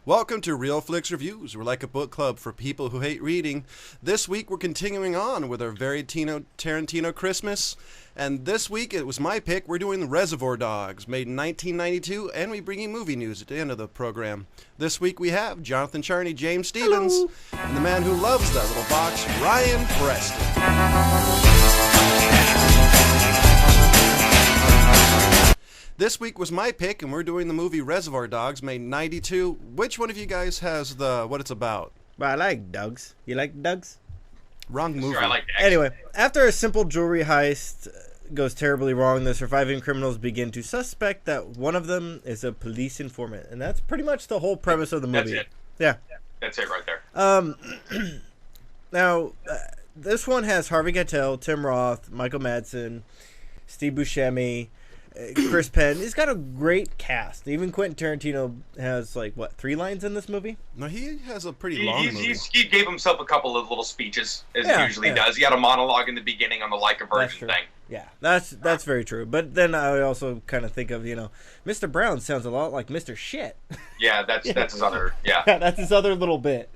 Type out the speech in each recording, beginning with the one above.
Welcome to Real Flix Reviews. We're like a book club for people who hate reading. This week we're continuing on with our very Tarantino Christmas. And this week it was my pick. We're doing Reservoir Dogs, made in 1992, and we bring you movie news at the end of the program. This week we have Jonathan Charney, James Stevens, and the man who loves that little box, Ryan Preston. This week was my pick, and we're doing the movie Reservoir Dogs, made in 92. Which one of you guys has what it's about? Well, I like Dogs. You like Dogs? Wrong movie. Sure, I like that. Anyway, after a simple jewelry heist goes terribly wrong, the surviving criminals begin to suspect that one of them is a police informant. And that's pretty much the whole premise of the movie. That's it. Yeah. That's it right there. Now, this one has Harvey Keitel, Tim Roth, Michael Madsen, Steve Buscemi, Chris Penn. He's got a great cast. Even Quentin Tarantino has, 3 lines in this movie? No, he has a pretty long movie. He gave himself a couple of little speeches, as he usually does. He had a monologue in the beginning on the Like a Virgin thing. Yeah, that's very true. But then I also kind of think of, Mr. Brown sounds a lot like Mr. Shit. Yeah, that's his other, that's his other little bit.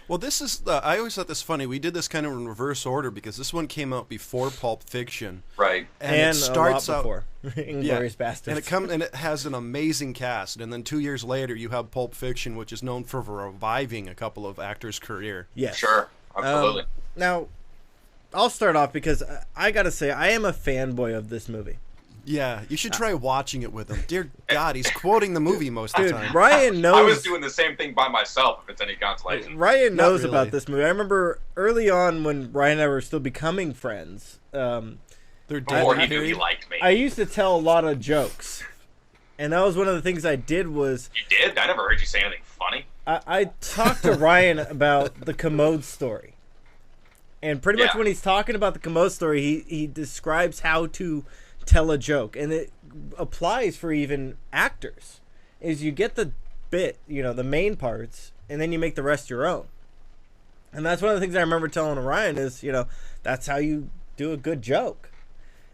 Well, this is, I always thought this funny. We did this kind of in reverse order because this one came out before Pulp Fiction. Right. And it starts a lot before out Inglourious Basterds. And it has an amazing cast. And then 2 years later, you have Pulp Fiction, which is known for reviving a couple of actors' career. Yes. Sure. Absolutely. Now, I'll start off because I got to say, I am a fanboy of this movie. Yeah, you should try watching it with him. Dear God, he's quoting the movie most of the time. Ryan knows. I was doing the same thing by myself, if it's any consolation. Ryan knows about this movie. I remember early on when Ryan and I were still becoming friends. Before he knew he liked me. I used to tell a lot of jokes. And that was one of the things I did was... You did? I never heard you say anything funny. I talked to Ryan about the Commode story. And pretty much when he's talking about the Commode story, he describes how to tell a joke, and it applies for even actors. Is you get the bit, the main parts, and then you make the rest your own. And that's one of the things I remember telling Ryan is, that's how you do a good joke.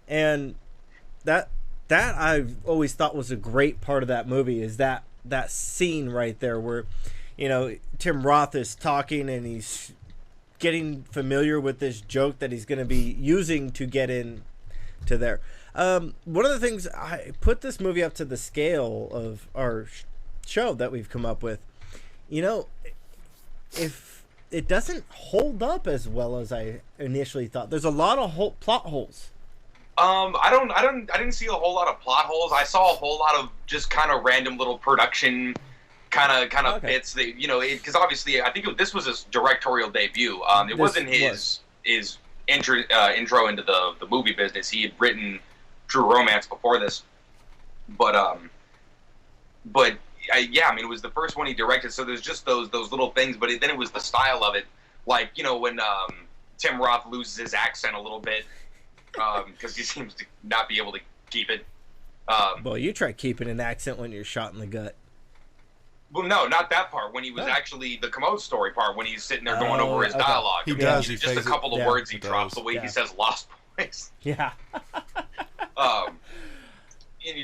And that I've always thought was a great part of that movie is that scene right there where, Tim Roth is talking and he's getting familiar with this joke that he's going to be using to get in to there. One of the things I put this movie up to the scale of our show that we've come up with, if it doesn't hold up as well as I initially thought. There's a lot of plot holes. I didn't see a whole lot of plot holes. I saw a whole lot of just kind of random little production kind of bits that, because obviously I think this was his directorial debut. It wasn't his intro into the movie business. He had written True Romance before this, but it was the first one he directed. So there's just those little things, but then it was the style of it, like when Tim Roth loses his accent a little bit because he seems to not be able to keep it. Well, you try keeping an accent when you're shot in the gut. Well, no, not that part. When he was actually the Commode story part, when he's sitting there going over his dialogue. He does. Just a couple of words he drops. The way he says "Lost Boys." Yeah.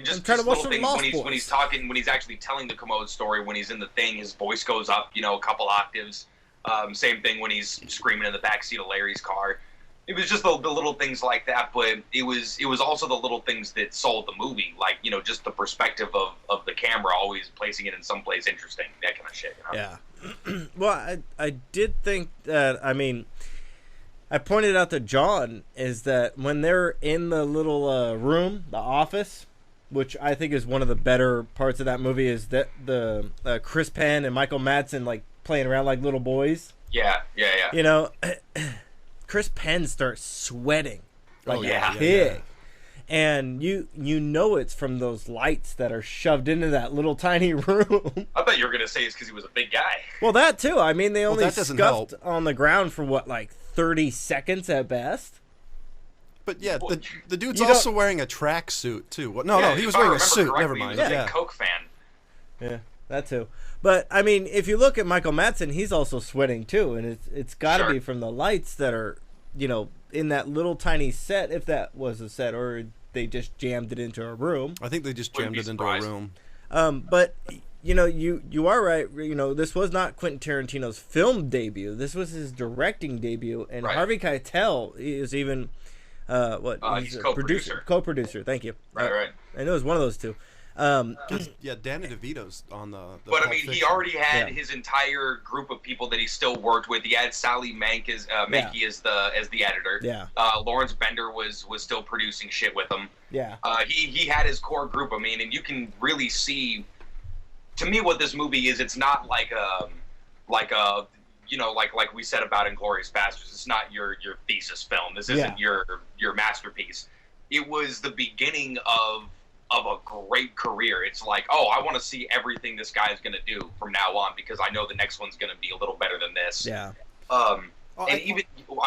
Just trying to watch little things when he's talking, when he's actually telling the Commode story, when he's in the thing, his voice goes up, a couple octaves. Same thing when he's screaming in the backseat of Larry's car. It was just the little things like that, but it was also the little things that sold the movie, like just the perspective of the camera, always placing it in someplace interesting, that kind of shit. Yeah. Well, I did think that. I pointed out to John is that when they're in the little room, the office, which I think is one of the better parts of that movie, is that the Chris Penn and Michael Madsen playing around like little boys. Yeah. Chris Penn starts sweating like a pig. And you know it's from those lights that are shoved into that little tiny room. I thought you were going to say it's because he was a big guy. Well, that too. They only scuffed help. on the ground for 30 seconds at best. But yeah, the dude's also wearing a tracksuit too. No, he was wearing a suit. Never mind. He was a big Coke fan. Yeah, that too. But if you look at Michael Madsen, he's also sweating too, and it's got to be from the lights that are, in that little tiny set, if that was a set, or they just jammed it into a room. I think they just jammed it into a room. But you know, you are right. You know, this was not Quentin Tarantino's film debut. This was his directing debut, and Harvey Keitel is even he's a co-producer. Co-producer. Thank you. Right. I know it was one of those two. Yeah, Danny DeVito's on the but I mean, Fiction. he already had his entire group of people that he still worked with. He had Sally Menke as the editor. Yeah. Lawrence Bender was still producing shit with him. Yeah. He had his core group. I mean, and you can really see. To me, what this movie is, it's not like we said about Inglourious Basterds. It's not your thesis film. This isn't your masterpiece. It was the beginning of a great career. It's like, oh, I want to see everything this guy is going to do from now on because I know the next one's going to be a little better than this. Yeah. I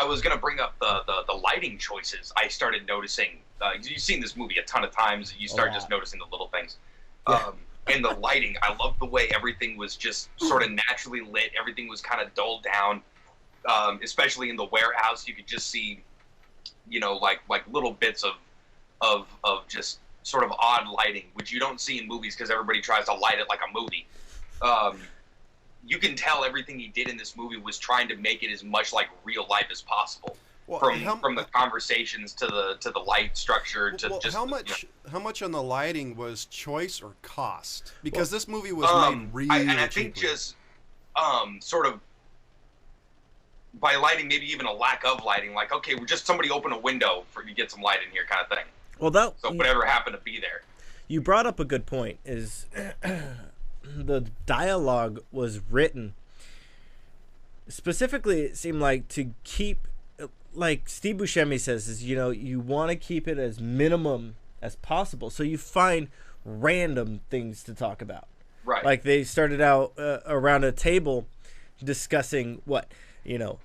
was going to bring up the lighting choices. I started noticing. You've seen this movie a ton of times. You start just noticing the little things. Yeah. And the lighting, I love the way everything was just sort of naturally lit. Everything was kind of dulled down, especially in the warehouse. You could just see, like little bits of just sort of odd lighting, which you don't see in movies because everybody tries to light it like a movie. You can tell everything he did in this movie was trying to make it as much like real life as possible. Well, from the conversations to the light structure to just how much on the lighting was choice or cost? Because this movie was made really I think just sort of by lighting, maybe even a lack of lighting. Like, okay, we're just somebody open a window for you get some light in here, kind of thing. Well, so whatever happened to be there. You brought up a good point. Is the dialogue was written specifically? It seemed like to keep. Like Steve Buscemi says, is you want to keep it as minimum as possible, so you find random things to talk about. Right. Like they started out around a table discussing the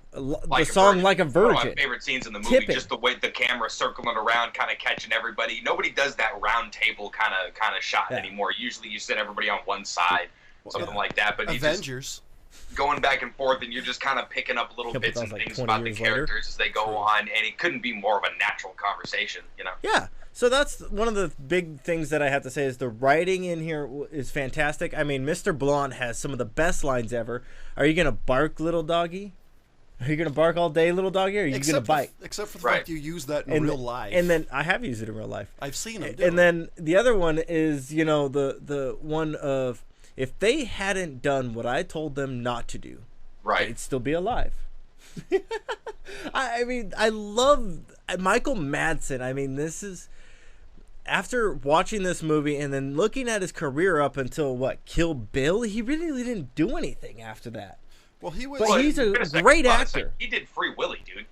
song "Like a Virgin." One of my favorite scenes in the movie, Tipping. just the way the camera circling around, kind of catching everybody. Nobody does that round table kind of shot anymore. Usually, you set everybody on one side, something like that. But Avengers. Going back and forth, and you're just kind of picking up little bits and things about the characters as they go on, and it couldn't be more of a natural conversation, Yeah, so that's one of the big things that I have to say is the writing in here is fantastic. I mean, Mr. Blunt has some of the best lines ever. Are you gonna bark, little doggy? Are you gonna bark all day, little doggy? Or are you gonna bite? Except for the fact you use that in real life. And then I have used it in real life. I've seen them. And then the other one is the one of. If they hadn't done what I told them not to do, they'd still be alive. I mean, I love Michael Madsen. I mean, this is after watching this movie and then looking at his career up until Kill Bill. He really didn't do anything after that. Well, he's a great actor. He did Free Willy, dude.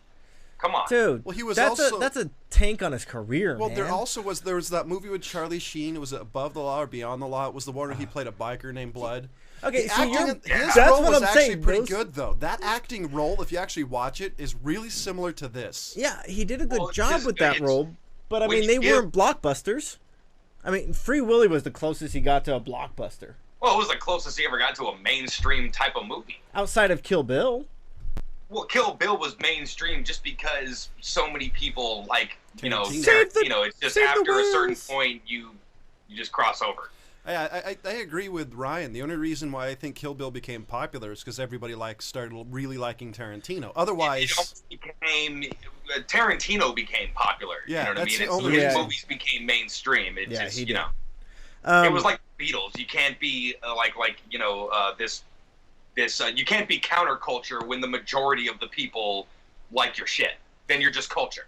Come on, dude. Well, he was that's a tank on his career. Well, man. there was that movie with Charlie Sheen. It was Above the Law or Beyond the Law. It was the one where he played a biker named Blood. Okay, so his that's role what was I'm actually saying. pretty good though. That acting role, if you actually watch it, is really similar to this. Yeah, he did a good job with that role. But I mean, they weren't blockbusters. I mean, Free Willy was the closest he got to a blockbuster. Well, it was the closest he ever got to a mainstream type of movie. Outside of Kill Bill. Well, Kill Bill was mainstream just because so many people it's just after a certain point you just cross over. I agree with Ryan. The only reason why I think Kill Bill became popular is because everybody started really liking Tarantino. Otherwise, Tarantino became popular. Yeah, you know what that's I mean? the only His movies became mainstream. It just he did. It was like the Beatles. You can't be you can't be counterculture when the majority of the people like your shit. Then you're just culture.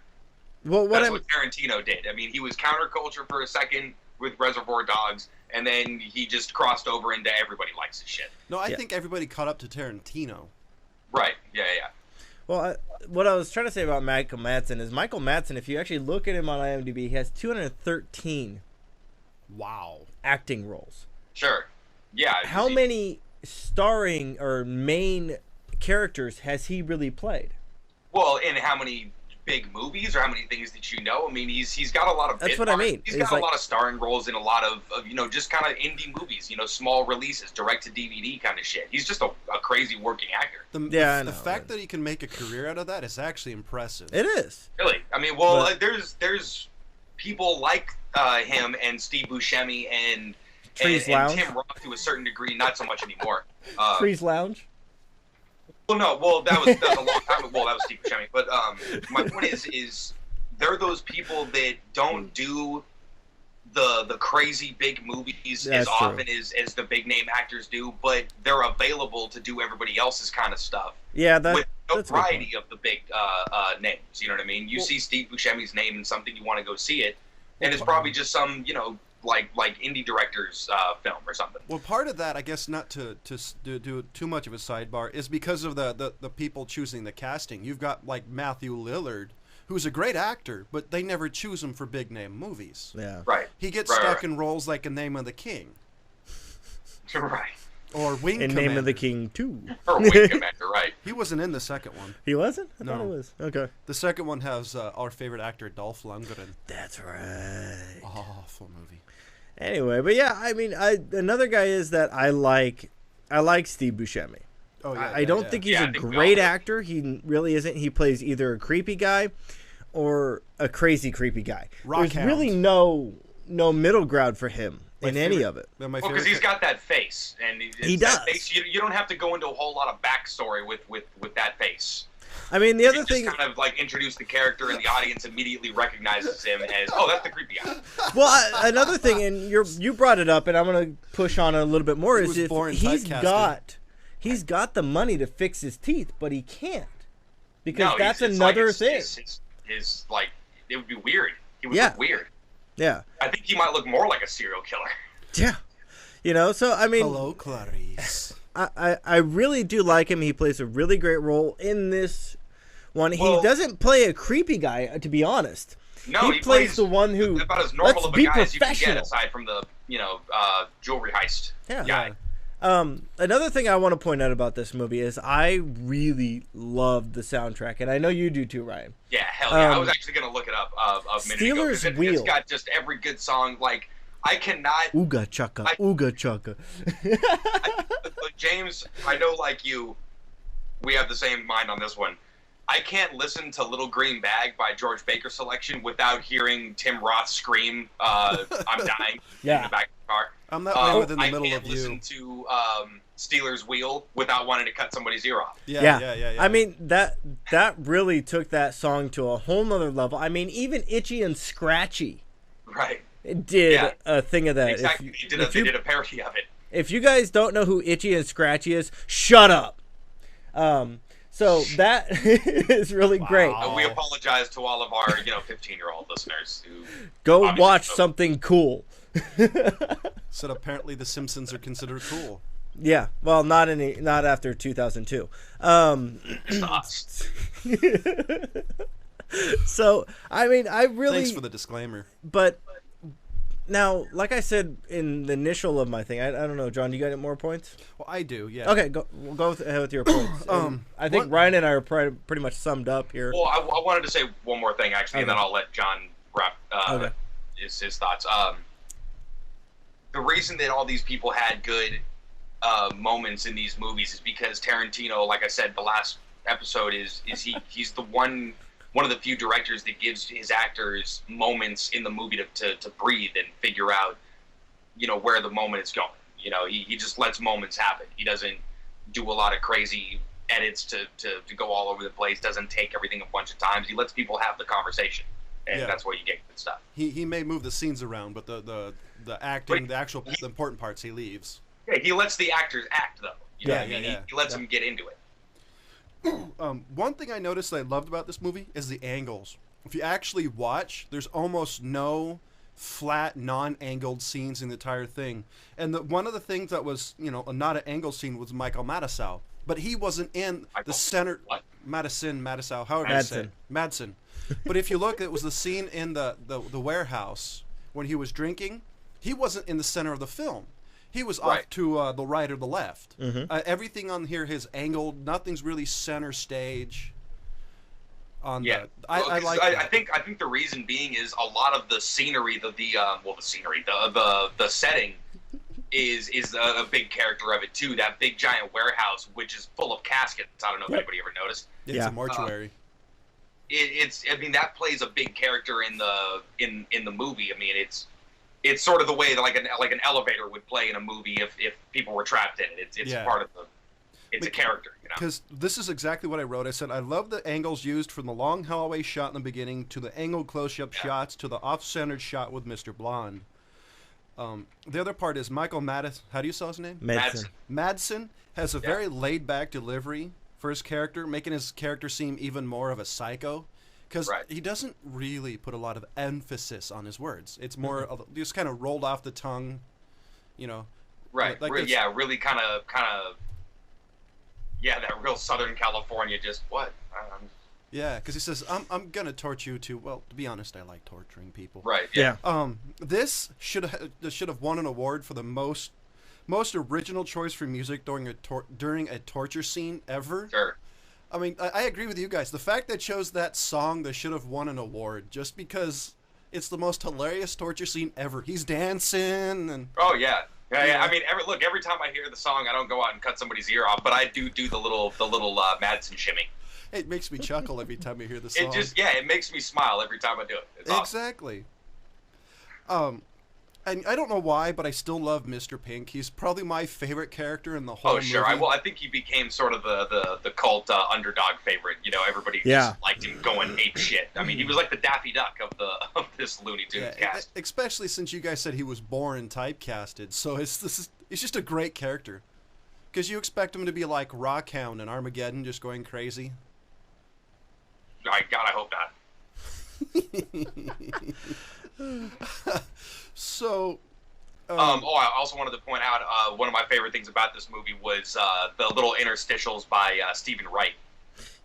Well, that's what Tarantino did. I mean, he was counterculture for a second with Reservoir Dogs, and then he just crossed over into everybody likes his shit. No, I think everybody caught up to Tarantino. Right. Yeah. Well, what I was trying to say about Michael Madsen is Michael Madsen, if you actually look at him on IMDb, he has 213 acting roles. Sure. Yeah. How many starring or main characters has he really played? Well, in how many big movies or how many things that you know? I mean, he's got a lot of. That's what I mean. He's got a lot of starring roles in a lot of just kind of indie movies. Small releases, direct to DVD kind of shit. He's just a crazy working actor. The fact that he can make a career out of that is actually impressive. It is. Really, I mean, there's people like him and Steve Buscemi and Trees and Lounge? Tim Roth to a certain degree, not so much anymore. Trees Lounge? Well, no, well that was a long time ago. Well, that was Steve Buscemi. But my point is they're those people that don't do the crazy big movies That's as often true. as the big name actors do, but they're available to do everybody else's kind of stuff. Yeah, With a that's a good variety of the big names. You know what I mean? You see Steve Buscemi's name in something, you want to go see it, and it's probably just some, like indie director's film or something. Well, part of that, I guess, not to do too much of a sidebar, is because of the people choosing the casting. You've got, like, Matthew Lillard, who's a great actor, but they never choose him for big-name movies. Yeah. Right. He gets stuck in roles like A Name of the King. Right. Or Wing In Commander. Name of the King 2. Or Wing Commander, right. He wasn't in the second one. He wasn't? I No. thought he was. Okay. The second one has our favorite actor, Dolph Lundgren. That's right. Awful movie. Anyway, but yeah, I mean, another guy is that I like Steve Buscemi. Oh, yeah, I don't think he's Yeah, I a think we great all do. actor. He really isn't. He plays either a creepy guy or a crazy creepy guy. There's Rockhound. really no middle ground for him in any of it. My Well, favorite because he's got that face, and He that does. Face, you don't have to go into a whole lot of backstory with that face. I mean, the other You thing, just kind of like introduce the character, and the audience immediately recognizes him as, oh, that's the creepy guy. well, another thing, and you brought it up, and I'm going to push on it a little bit more, He is was if born he's typecasted. got the money to fix his teeth, but he can't because No, that's it's another like, thing. His like, it would be weird. He would Yeah. look weird. Yeah, I think he might look more like a serial killer. yeah. So I mean, Hello, Clarice. I really do like him. He plays a really great role in this one. Well- He doesn't play a creepy guy, to be honest. No, he plays the one who about as normal let's of a be guy as you can professional. get, aside from the jewelry heist Yeah. guy. Another thing I want to point out about this movie is I really love the soundtrack, and I know you do too, Ryan. Yeah, hell yeah. I Um, was actually gonna look it up a minute ago, 'cause Steelers Wheel. It's got just every good song. Like, I cannot. Ooga chaka, ooga chaka. But James, I know, like you, we have the same mind on this one. I can't listen to Little Green Bag by George Baker Selection without hearing Tim Roth scream, I'm dying Yeah. in the back of the car. I'm that way within the I middle can't of listen you. to Steelers Wheel without wanting to cut somebody's ear off. Yeah. I mean, that really took that song to a whole nother level. I mean, even Itchy and Scratchy Right. did Yeah. a thing of that. Exactly. They did a parody of it. If you guys don't know who Itchy and Scratchy is, shut up. So that is really great. We apologize to all of our 15-year-old listeners who Go obviously watch don't. something cool. Said apparently The Simpsons are considered cool. Yeah, well, not after 2002. It's to us. So I mean, I really. Thanks for the disclaimer. But now, like I said in the initial of my thing, I don't know, John. Do you got any more points? Well, I do, yeah. Okay, we'll go ahead with your points. I think what- Ryan and I are pretty much summed up here. Well, I wanted to say one more thing, actually, and then Okay. I'll let John wrap Okay. his thoughts. The reason that all these people had good moments in these movies is because Tarantino, like I said, the last episode he's the one of the few directors that gives his actors moments in the movie to breathe and figure out, where the moment is going. He just lets moments happen. He doesn't do a lot of crazy edits to go all over the place, doesn't take everything a bunch of times. He lets people have the conversation, and Yeah. that's where you get good stuff. He may move the scenes around, but the acting, the important parts he leaves. Yeah, he lets the actors act, though. You know Yeah, what I mean? yeah. He lets them get into it. One thing I noticed that I loved about this movie is the angles. If you actually watch, there's almost no flat, non-angled scenes in the entire thing. And one of the things that was, not an angled scene was Michael Madisau. But he wasn't in the center. What? Madisau, however you say it. Madsen. But if you look, it was the scene in the warehouse when he was drinking. He wasn't in the center of the film. He was off Right. to the right or the left. Mm-hmm. Everything on here is angled. Nothing's really center stage. Yeah, I like. I think the reason being is a lot of the scenery, the setting is a big character of it too. That big giant warehouse, which is full of caskets. I don't know if anybody ever noticed. It's Yeah. a mortuary. That plays a big character in the movie. I mean, it's it's sort of the way that like an elevator would play in a movie if people were trapped in it. It's part of the. It's a character, you know. Because this is exactly what I wrote. I said I love the angles used from the long hallway shot in the beginning to the angled close-up shots to the off-centered shot with Mr. Blonde. The other part is Michael Madsen. How do you spell his name? Madsen has a very laid-back delivery for his character, making his character seem even more of a psycho. Because he doesn't really put a lot of emphasis on his words. It's more just kind of rolled off the tongue, you know. Right. Like really kind of. Yeah, that real Southern California. Just what? Yeah, because he says, "I'm gonna torture you too." Well, to be honest, I like torturing people. Right. Yeah. This should have won an award for the most original choice for music during a torture scene ever. Sure. I mean, I agree with you guys. The fact that chose that song, they should have won an award just because it's the most hilarious torture scene ever. He's dancing and. Oh yeah. Yeah. I mean, every time I hear the song, I don't go out and cut somebody's ear off, but I do the little Madsen shimmy. It makes me chuckle every time I hear the song. It makes me smile every time I do it. It's exactly. Awesome. And I don't know why, but I still love Mr. Pink. He's probably my favorite character in the whole movie. Oh, sure. I think he became sort of the cult underdog favorite. You know, everybody just liked him going ape shit. I mean, he was like the Daffy Duck of this Looney Tunes cast. Especially since you guys said he was born typecasted. So it's just a great character. Because you expect him to be like Rockhound in Armageddon, just going crazy. God, I hope not. So, I also wanted to point out one of my favorite things about this movie was the little interstitials by Stephen Wright.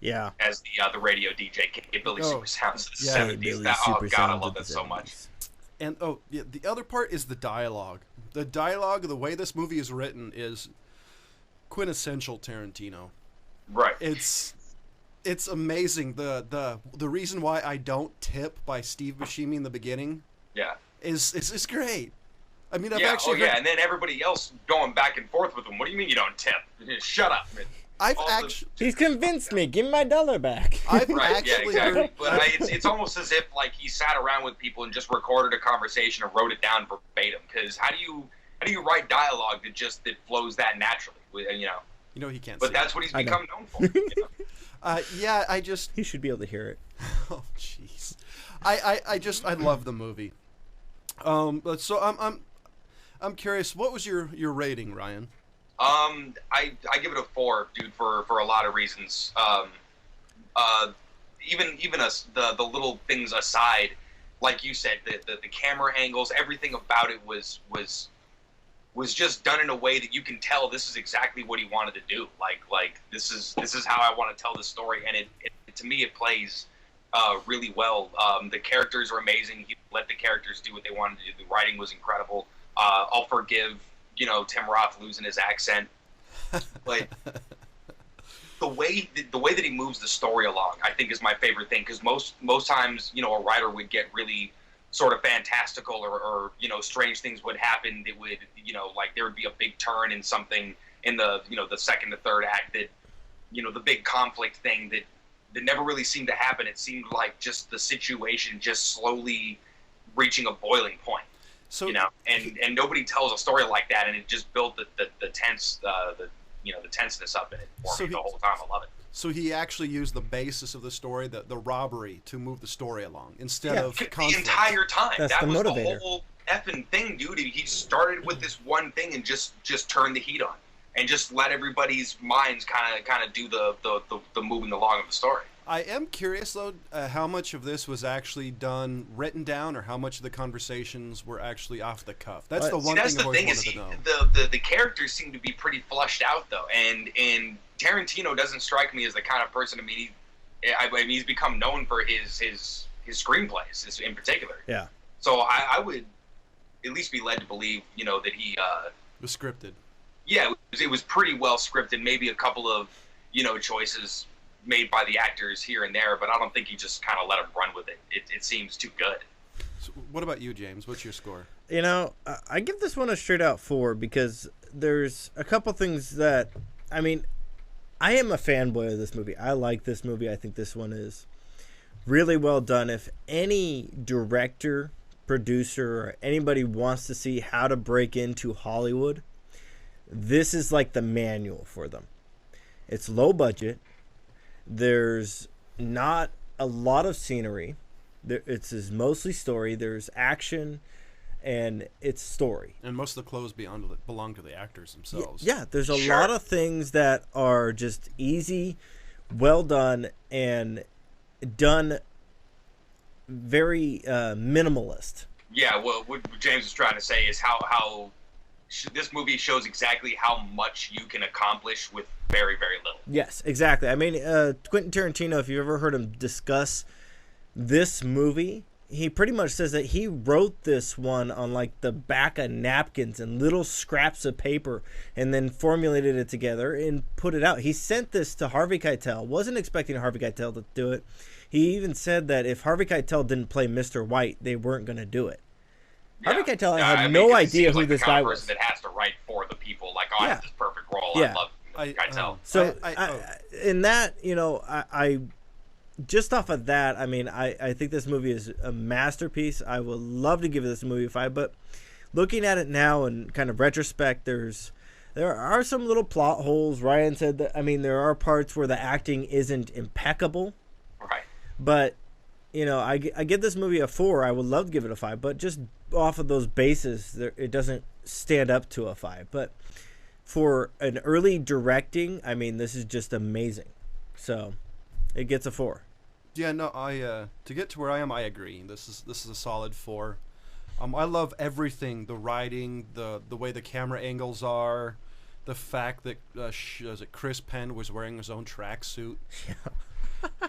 Yeah. As the radio DJ, Billy Super Sounds of the 70s. Oh God, I love that so much. And the other part is the dialogue. The dialogue, the way this movie is written, is quintessential Tarantino. Right. It's amazing. The reason why I don't tip by Steve Buscemi in the beginning. Yeah. Is great. I mean, I've yeah, actually heard... and then everybody else going back and forth with him. What do you mean you don't tip? Shut up. He's convinced me. Give me my $1 back. Exactly. But it's almost as if like he sat around with people and just recorded a conversation and wrote it down verbatim. Because how do you write dialogue that flows that naturally? You know. He can't. But that's what he's become known for. You know? He should be able to hear it. Oh, jeez. I love the movie. So I'm curious. What was your rating, Ryan? I give it a 4, dude, for a lot of reasons. Even the little things aside, like you said, the camera angles, everything about it was just done in a way that you can tell this is exactly what he wanted to do. Like this is how I want to tell the story, and it to me it plays really well. The characters are amazing. He let the characters do what they wanted to do. The writing was incredible. I'll forgive, Tim Roth losing his accent, but the way that he moves the story along, I think, is my favorite thing. Because most times, a writer would get really sort of fantastical or strange things would happen. That would, like there would be a big turn in something in the the second to third act that, the big conflict thing that never really seemed to happen. It seemed like just the situation just slowly reaching a boiling point. So and nobody tells a story like that, and it just built the tenseness up in it for me the whole time. I love it. So he actually used the basis of the story, the robbery, to move the story along instead of conflict. The entire time. That's that the was motivator. The whole effing thing, dude. He started with this one thing and just turned the heat on, and just let everybody's minds kind of do the moving along of the story. I am curious, though, how much of this was actually written down, or how much of the conversations were actually off the cuff. That's the one thing I've always wanted to know. The characters seem to be pretty fleshed out, though, and Tarantino doesn't strike me as the kind of person. I mean, he's become known for his screenplays, in particular. Yeah. So I would at least be led to believe, that he was scripted. Yeah, it was pretty well scripted. Maybe a couple of choices made by the actors here and there, but I don't think he just kind of let them run with it. It seems too good. So what about you, James? What's your score? I give this one a straight out 4 because there's a couple things that, I mean, I am a fanboy of this movie. I like this movie. I think this one is really well done. If any director, producer or anybody wants to see how to break into Hollywood, this is like the manual for them. It's low budget. There's not a lot of scenery. It's mostly story. There's action, and it's story. And most of the clothes belong to the actors themselves. Yeah, there's a lot of things that are just easy, well done, and done very minimalist. Yeah, well, what James is trying to say is how this movie shows exactly how much you can accomplish with very, very little. Yes, exactly. I mean, Quentin Tarantino, if you've ever heard him discuss this movie, he pretty much says that he wrote this one on like the back of napkins and little scraps of paper and then formulated it together and put it out. He sent this to Harvey Keitel. Wasn't expecting Harvey Keitel to do it. He even said that if Harvey Keitel didn't play Mr. White, they weren't going to do it. Yeah. Harvey Keitel had no idea who this guy was. The kind of person that has to write for the people. Like, I have this perfect role. Yeah. I love Keitel. So in that, I just off of that, I mean, I think this movie is a masterpiece. I would love to give this movie a 5, but looking at it now in kind of retrospect, there are some little plot holes. Ryan said that, I mean, there are parts where the acting isn't impeccable. Right. But, I give this movie a 4. I would love to give it a 5, but just off of those bases, it doesn't stand up to a 5. But for an early directing, I mean, this is just amazing. So it gets a 4. Yeah, no, to get to where I am, I agree. This is a solid 4. I love everything: the writing, the way the camera angles are, the fact that Chris Penn was wearing his own tracksuit. Yeah.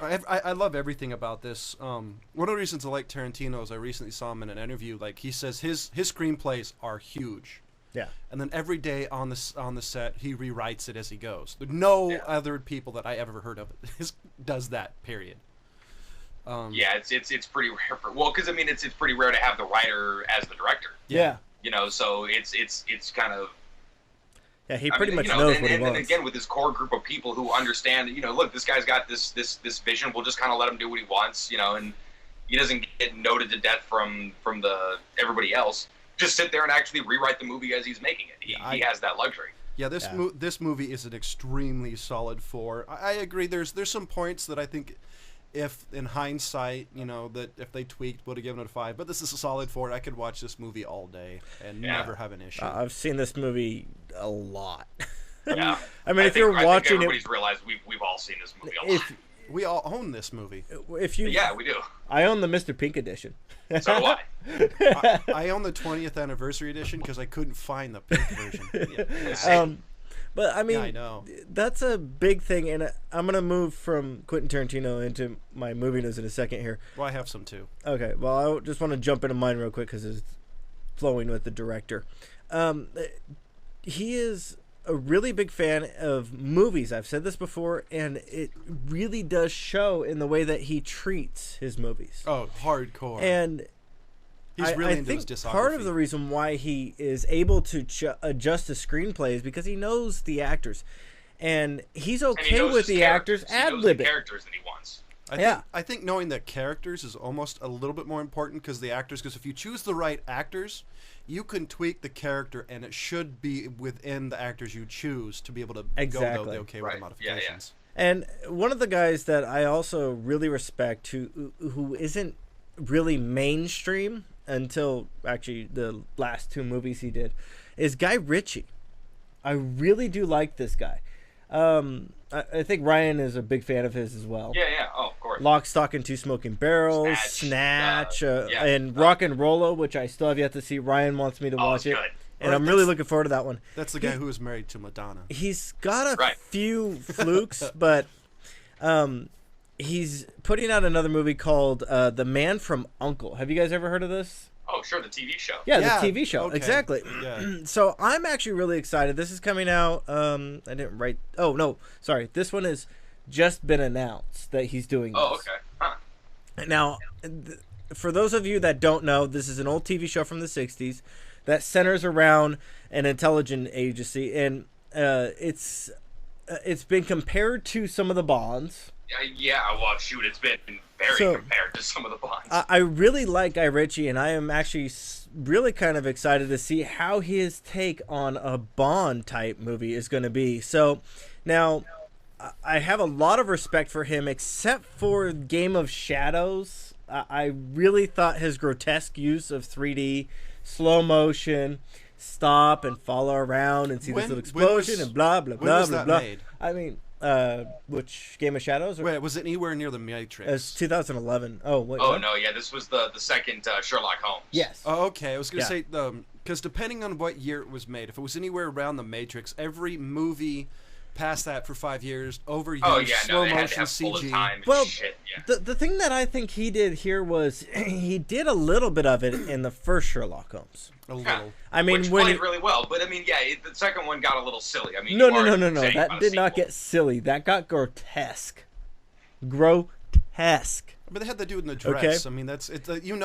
I love everything about this. One of the reasons I like Tarantino is I recently saw him in an interview. Like, he says his screenplays are huge. Yeah. And then every day on the set, he rewrites it as he goes. No other people that I ever heard of does that. Period. It's pretty rare. Because I mean, it's pretty rare to have the writer as the director. Yeah. So it's kind of. Yeah, he pretty much knows what he wants. And again, with this core group of people who understand, look, this guy's got this vision. We'll just kind of let him do what he wants, and he doesn't get noted to death from everybody else. Just sit there and actually rewrite the movie as he's making it. He has that luxury. Yeah, this movie is an extremely solid 4. I agree. There's some points that I think, if in hindsight, that if they tweaked, would have given it a 5. But this is a solid 4. I could watch this movie all day and never have an issue. I've seen this movie a lot. Yeah. I mean, if you're watching I think everybody's realized we've all seen this movie a lot. We all own this movie. Yeah, we do. I own the Mr. Pink edition. So do I. I own the 20th anniversary edition because I couldn't find the pink version. But I mean, I know. That's a big thing, and I'm gonna move from Quentin Tarantino into my movie news in a second here. Well, I have some too. Okay, well, I just want to jump into mine real quick because it's flowing with the director. He is a really big fan of movies. I've said this before, and it really does show in the way that he treats his movies. Oh, hardcore. And he's really into his discography. discography. Part of the reason why he is able to adjust his screenplay is because he knows the actors, and he's okay with the actors ad-libbing. The characters that he wants. I think knowing the characters is almost a little bit more important because if you choose the right actors, you can tweak the character and it should be within the actors you choose to be able to go with the modifications. Yeah. And one of the guys that I also really respect who isn't really mainstream until actually the last 2 movies he did is Guy Ritchie. I really do like this guy. I think Ryan is a big fan of his as well. Yeah. Oh, of course. Lock, Stock, and Two Smoking Barrels, Snatch, and Rock and Rolla, which I still have yet to see. Ryan wants me to watch it. Good. And I'm really looking forward to that one. That's the guy who was married to Madonna. He's got a few flukes, but he's putting out another movie called The Man from U.N.C.L.E. Have you guys ever heard of this? Oh, sure, the TV show. Yeah, the TV show. Okay. Exactly. Yeah. So I'm actually really excited. This is coming out. I didn't write. Oh, no. Sorry. This one has just been announced that he's doing this. Oh, okay. Huh. Now, for those of you that don't know, this is an old TV show from the 60s that centers around an intelligence agency, and it's been compared to some of the Bonds. Yeah, well, shoot, it's been So, compared to some of the Bonds. I really like Guy Ritchie, and I am actually really kind of excited to see how his take on a Bond type movie is going to be. So now I have a lot of respect for him, except for Game of Shadows. I really thought his grotesque use of 3D, slow motion, stop and follow around and see this little explosion and blah, blah, blah, blah, blah. Made? I mean, which Game of Shadows? Wait, was it anywhere near the Matrix? It's 2011. Oh, wait. Oh, what? no, yeah, this was the second Sherlock Holmes. Yes. Oh, okay. I was going to say, because depending on what year it was made, if it was anywhere around the Matrix, every movie past that for 5 years overused slow motion CG. Well, shit, the thing that I think he did here was he did a little bit of it in the first Sherlock Holmes. A little. I mean, which when played really well, but I mean, the second one got a little silly. I mean, no, that did not get silly. That got grotesque. Grotesque. But they had that dude in the dress. Okay. I mean,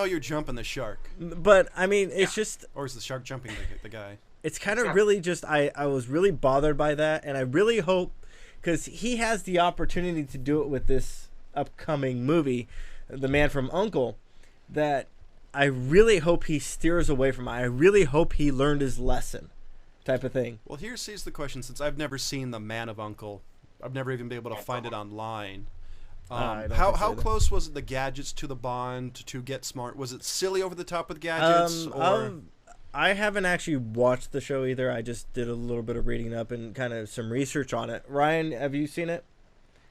you're jumping the shark. But I mean, it's just. Or is the shark jumping the guy? It's kind of really just, I was really bothered by that, and I really hope, because he has the opportunity to do it with this upcoming movie, The Man from U.N.C.L.E., that I really hope he steers away from it. I really hope he learned his lesson, type of thing. Well, here's the question, since I've never seen The Man of U.N.C.L.E., I've never even been able to find it online. How close was it, the gadgets to the Bond, to Get Smart? Was it silly over the top with gadgets? I haven't actually watched the show either. I just did a little bit of reading up and kind of some research on it. Ryan, have you seen it?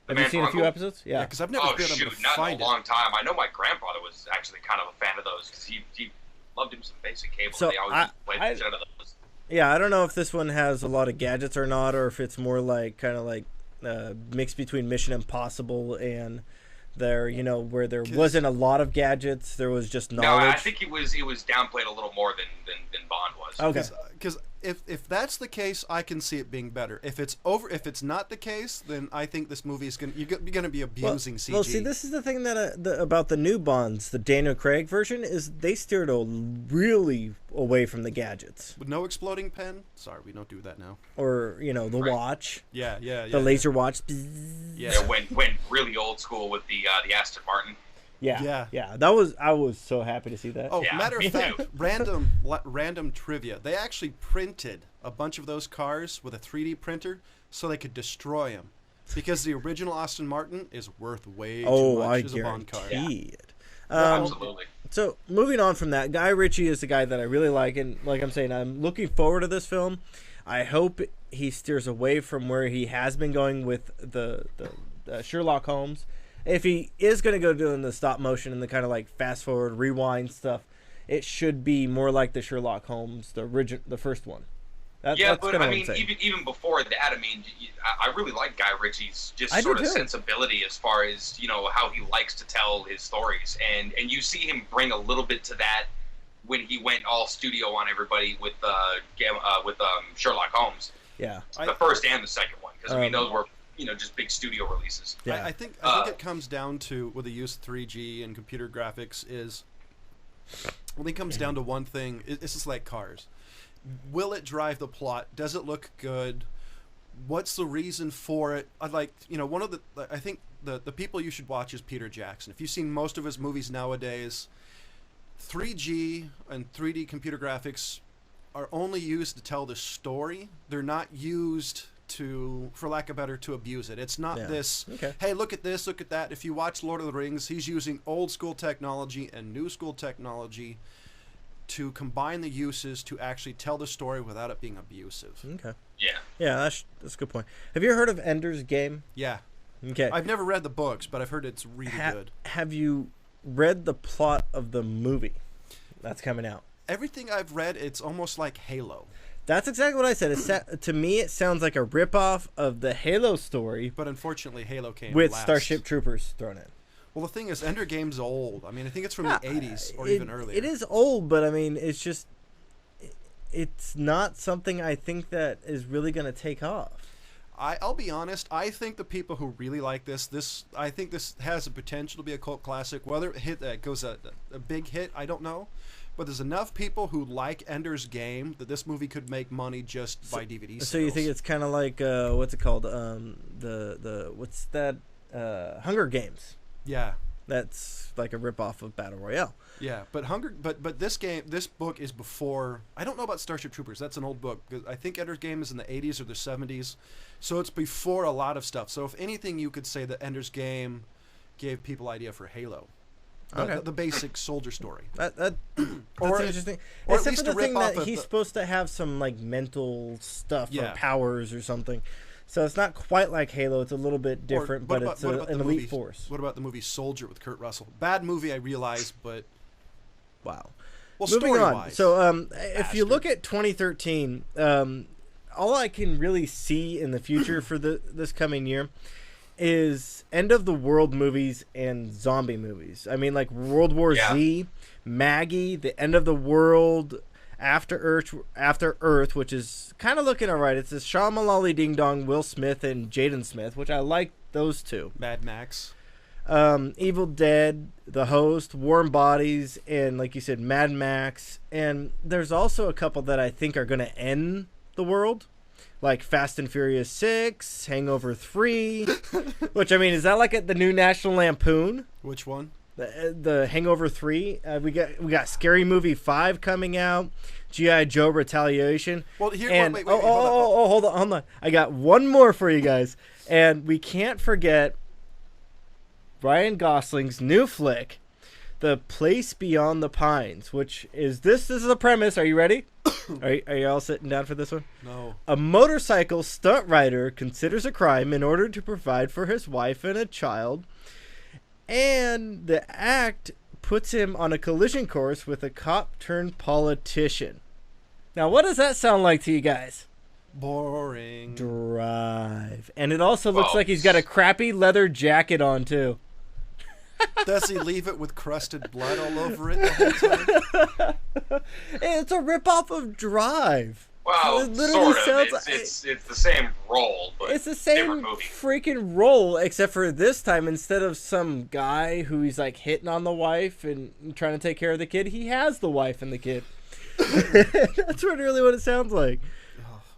Have you seen a few episodes? Yeah, because I've never been able to find it. Not in a long time. I know my grandfather was actually kind of a fan of those because he loved him some basic cable. So they always played the shit out of those. Yeah, I don't know if this one has a lot of gadgets or not, or if it's more like kind of like mixed between Mission Impossible and where there wasn't a lot of gadgets, there was just knowledge. No, I think it was downplayed a little more than Bond was. Okay. Because if that's the case, I can see it being better. If it's not the case, then I think this movie is you're gonna be abusing CG. Well, see, this is the thing that about the new Bonds, the Daniel Craig version, is they steered really away from the gadgets. With no exploding pen? Sorry, we don't do that now. Or the watch. Yeah. The laser watch. Yeah, went really old school with the Aston Martin. Yeah. I was so happy to see that. Oh, yeah, matter of fact, random trivia. They actually printed a bunch of those cars with a 3D printer so they could destroy them, because the original Aston Martin is worth way too much as a Bond car. It. Absolutely. So moving on from that, Guy Ritchie is the guy that I really like, and like I'm saying, I'm looking forward to this film. I hope he steers away from where he has been going with the Sherlock Holmes. If he is going to go doing the stop motion and the kind of like fast forward, rewind stuff, it should be more like the Sherlock Holmes, the first one. But I mean, even before that, I mean, I really like Guy Ritchie's sort of sensibility as far as how he likes to tell his stories, and you see him bring a little bit to that when he went all studio on everybody with Sherlock Holmes. Yeah, the first and the second one, because I mean those were just big studio releases. Yeah. I think it comes down to, with the use of 3G and computer graphics, is when it comes down to one thing, it's just like cars. Will it drive the plot? Does it look good? What's the reason for it? I think the people you should watch is Peter Jackson. If you've seen most of his movies nowadays, 3G and 3D computer graphics are only used to tell the story. They're not used to, for lack of better, to abuse it. It's not this, hey, look at this, look at that. If you watch Lord of the Rings, he's using old school technology and new school technology to combine the uses to actually tell the story without it being abusive. Okay. Yeah, that's a good point. Have you heard of Ender's Game? Yeah. Okay. I've never read the books, but I've heard it's really good. Have you read the plot of the movie that's coming out? Everything I've read, it's almost like Halo. That's exactly what I said. To me, it sounds like a ripoff of the Halo story. But unfortunately, Halo came with last. Starship Troopers thrown in. Well, the thing is, Ender Game's old. I mean, I think it's from the 80s or even earlier. It is old, but I mean, it's just... It's not something I think that is really going to take off. I'll be honest. I think the people who really like this I think this has the potential to be a cult classic. Whether it goes a big hit, I don't know. But there's enough people who like Ender's Game that this movie could make money just by DVD sales. So you think it's kind of like what's it called? What's that? Hunger Games. Yeah. That's like a ripoff of Battle Royale. Yeah, but this book is before. I don't know about Starship Troopers. That's an old book. I think Ender's Game is in the 80s or the 70s, so it's before a lot of stuff. So if anything, you could say that Ender's Game gave people idea for Halo. Okay. The basic soldier story. That's interesting. Or Except at least for the to rip thing off that of he's supposed to have some like mental stuff or Yeah. powers or something. So it's not quite like Halo. It's a little bit different, but it's an elite force. What about the movie Soldier with Kurt Russell? Bad movie, I realize, but wow. well, Moving on. story-wise. So if you look at 2013, all I can really see in the future for this coming year is end of the world movies and zombie movies. I mean, like World War Z, Maggie, the end of the world, After Earth, which is kind of looking all right. It's a Shyamalan Ding Dong, Will Smith, and Jaden Smith, which I like those two. Mad Max. Evil Dead, The Host, Warm Bodies, and like you said, Mad Max. And there's also a couple that I think are going to end the world, like Fast and Furious 6, Hangover 3, which, I mean, is that like the new National Lampoon? Which one? The Hangover 3. We got Scary Movie 5 coming out, G.I. Joe Retaliation. Well, here, and, wait, hold on. I got one more for you guys. And we can't forget Ryan Gosling's new flick, The Place Beyond the Pines, which is this is the premise. Are you ready? Are you all sitting down for this one? No. A motorcycle stunt rider considers a crime in order to provide for his wife and a child, and the act puts him on a collision course with a cop turned politician. Now, what does that sound like to you guys? Boring. Drive. And it also looks like he's got a crappy leather jacket on, too. Does he leave it with crusted blood all over it the whole time? It's a ripoff of Drive. Well, it literally sort of. sounds It's the same role, but it's the same different movie. freaking role, except for this time, instead of some guy who he's like hitting on the wife and trying to take care of the kid, he has the wife and the kid. That's really what it sounds like.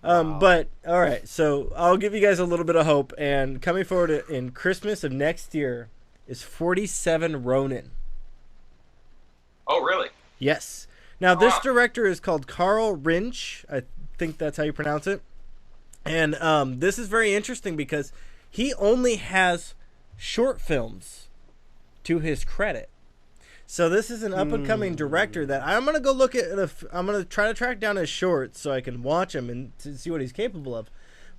Wow. But all right, so I'll give you guys a little bit of hope. And coming forward in Christmas of next year is 47 Ronin. Oh, really? Yes. Now this director is called Carl Rinch. I think that's how you pronounce it. And this is very interesting because he only has short films to his credit. So this is an up-and-coming director that I'm going to go look at. I'm going to try to track down his shorts so I can watch him and to see what he's capable of.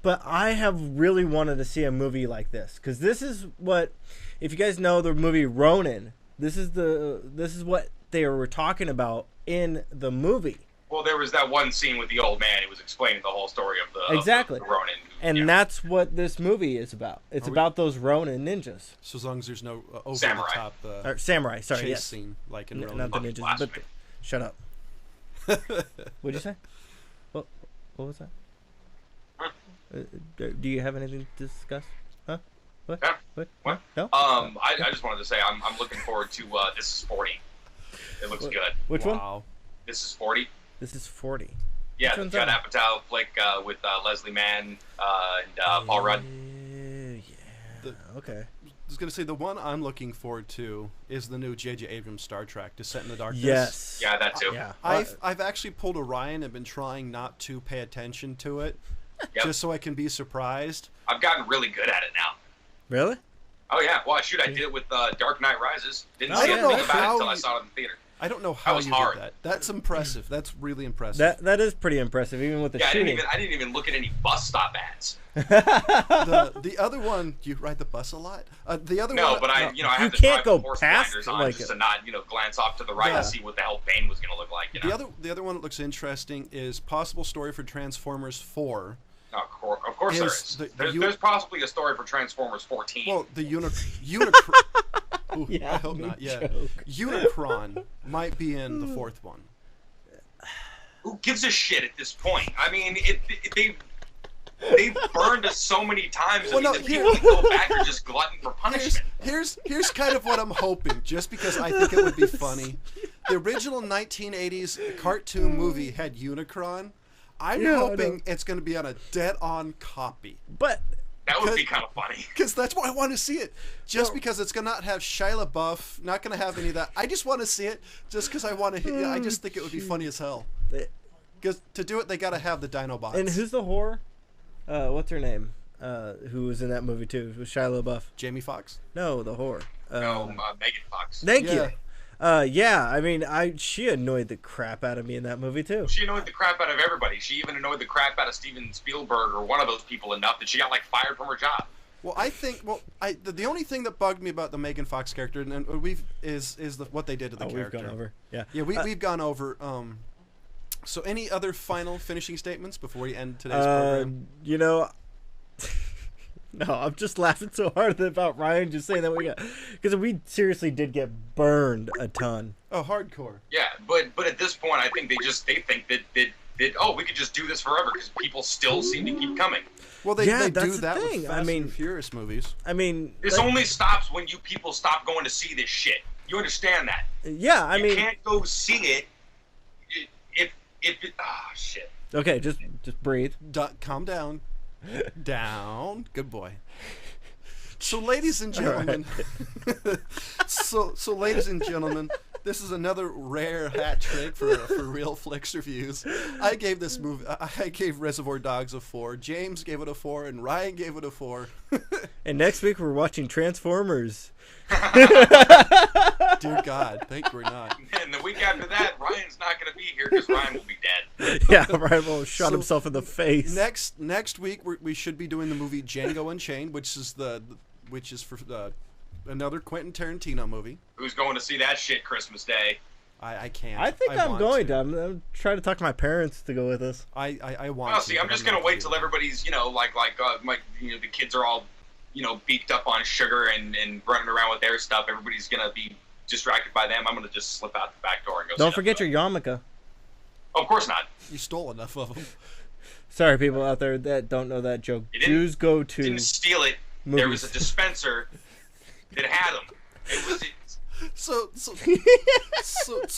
But I have really wanted to see a movie like this because this is what, if you guys know the movie Ronin, this is what they were talking about in the movie. Well, there was that one scene with the old man who was explaining the whole story of the exactly of the Ronin. And that's what this movie is about. It's about those Ronin ninjas. So as long as there's no over Samurai. the top Or samurai, sorry, chase yes. scene like in Ronin. Not the ninjas, but blasphemy. shut up. What'd you say? What was that? Huh? Do you have anything to discuss? Huh? What? Yeah. What? No? I just wanted to say I'm looking forward to This Is 40. It looks good. Which one? Wow. This Is 40. This is 40. Yeah, Which the one's Judd that? Apatow flick with Leslie Mann and Paul Rudd. Yeah. Okay. I was going to say the one I'm looking forward to is the new J.J. Abrams Star Trek, Descent in the Darkness. Yes. Yeah, that too. Yeah. I've actually pulled Orion and been trying not to pay attention to it, Yep. just so I can be surprised. I've gotten really good at it now. Really? Oh yeah, well shoot, I did it with Dark Knight Rises. Didn't I see don't know anything about it how until I you- saw it in the theater. I don't know how was you hard. did that. That's impressive. That's really impressive. That is pretty impressive, even with the Yeah, shooting. I didn't even look at any bus stop ads. The other one, do you ride the bus a lot? The other No, one, but I have You to can't drive go with horse past blinders on like just it. to not glance off to the right Yeah. and see what the hell Bane was gonna look like. You know? the other one that looks interesting is possible story for Transformers 4. No, of course there is is. the There's possibly a story for Transformers 14. Well, the Unicron. Yeah, I hope no not. Yeah, joke. Unicron might be in the fourth one. Who gives a shit at this point? I mean, they've burned us so many times. Well, I mean, no, the people that go back are just glutton for punishment. Here's kind of what I'm hoping, just because I think it would be funny. The original 1980s cartoon movie had Unicron. I'm Yeah, I hoping know. it's going to be on a dead-on copy. But That would would be kind of funny. Because that's why I want to see it. Just because it's going to not have Shia LaBeouf, not going to have any of that. I just want to see it just because I want to. I just think it would be funny as hell. Because to do it, they got to have the Dinobots. And who's the whore? What's her name? Who was in that movie too? It was Shia LaBeouf. Jamie Foxx? No, the whore. Megan Fox. Thank you. Yeah, I mean, she annoyed the crap out of me in that movie too. She annoyed the crap out of everybody. She even annoyed the crap out of Steven Spielberg or one of those people enough that she got fired from her job. Well, I think the only thing that bugged me about the Megan Fox character and what they did to the character. We've gone over. Yeah. Yeah, we've gone over. So any other final finishing statements before we end today's program? No, I'm just laughing so hard about Ryan just saying that because we seriously did get burned a ton. Oh, hardcore. Yeah, but at this point, I think they think that we could just do this forever because people still seem to keep coming. Well, they do that thing. with Fast and Furious movies. I mean, this only stops when you people stop going to see this shit. You understand that? Yeah, you can't go see it if it. Ah, shit. Okay, just breathe. Calm down. Down. Good boy. So, ladies and gentlemen, so ladies and gentlemen, this is another rare hat trick for Real Flix Reviews. I gave this movie, I gave Reservoir Dogs a 4. James gave it a 4, and Ryan gave it a 4. And next week we're watching Transformers. Dear God, thank you we're not. And the week after that, Ryan's not going to be here because Ryan will be dead. Yeah, Ryan will shot himself in the face. Next week we should be doing the movie Django Unchained, which is for another Quentin Tarantino movie. Who's going to see that shit Christmas Day? I can't. I think I'm going to. I'm trying to talk to my parents to go with us. I want. Well, see, I'm just going to wait till everybody's the kids are all beaked up on sugar and running around with their stuff. Everybody's going to be distracted by them. I'm going to just slip out the back door and go. Don't forget your yarmulke. Oh, of course not. You stole enough of them. Sorry, people out there that don't know that joke. Jews go to. Didn't steal it. Movies. There was a dispenser that had them. It was. So,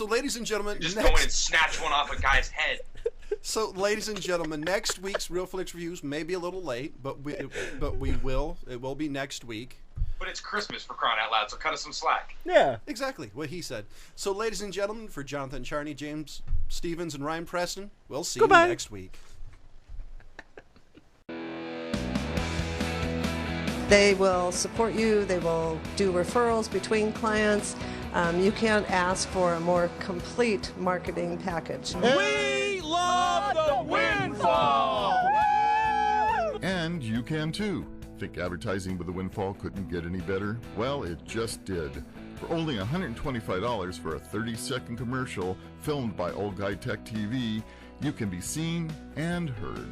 ladies and gentlemen, just go in and snatch one off a guy's head. So, ladies and gentlemen, next week's Real Flix Reviews may be a little late, but it will be next week. But it's Christmas, for crying out loud, so cut us some slack. Yeah. Exactly, what he said. So, ladies and gentlemen, for Jonathan Charney, James Stevens, and Ryan Preston, we'll see you next week. They will support you. They will do referrals between clients. You can't ask for a more complete marketing package. We love the windfall! And you can too. Think advertising with the Windfall couldn't get any better? Well, it just did. For only $125 for a 30-second commercial filmed by Old Guy Tech TV, you can be seen and heard.